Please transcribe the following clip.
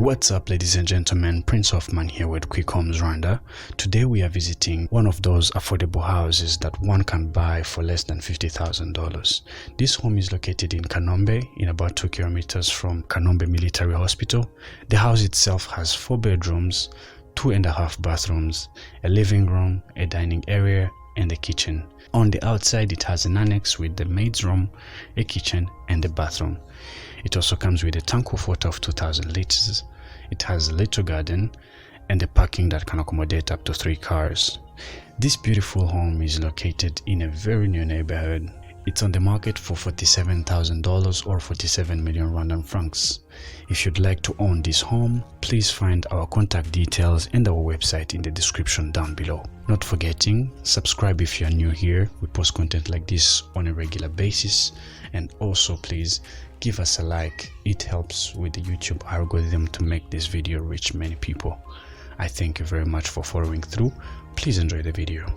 What's up, ladies and gentlemen, Prince Hoffman here with Quick Homes Rwanda. Today we are visiting one of those affordable houses that one can buy for less than $50,000. This home is located in Kanombe, in about 2 kilometers from Kanombe Military Hospital. The house itself has 4 bedrooms, 2.5 bathrooms, a living room, a dining area, and a kitchen. On the outside, it has an annex with the maid's room, a kitchen, and a bathroom. It also comes with a tank of water of 2,000 liters. It has a little garden and a parking that can accommodate up to 3 cars. This beautiful home is located in a very new neighborhood. It's on the market for $47,000 or 47 million Rwandan francs. If you'd like to own this home, please find our contact details and our website in the description down below. Not forgetting, subscribe if you're new here. We post content like this on a regular basis. And also please give us a like. It helps with the YouTube algorithm to make this video reach many people. I thank you very much for following through. Please enjoy the video.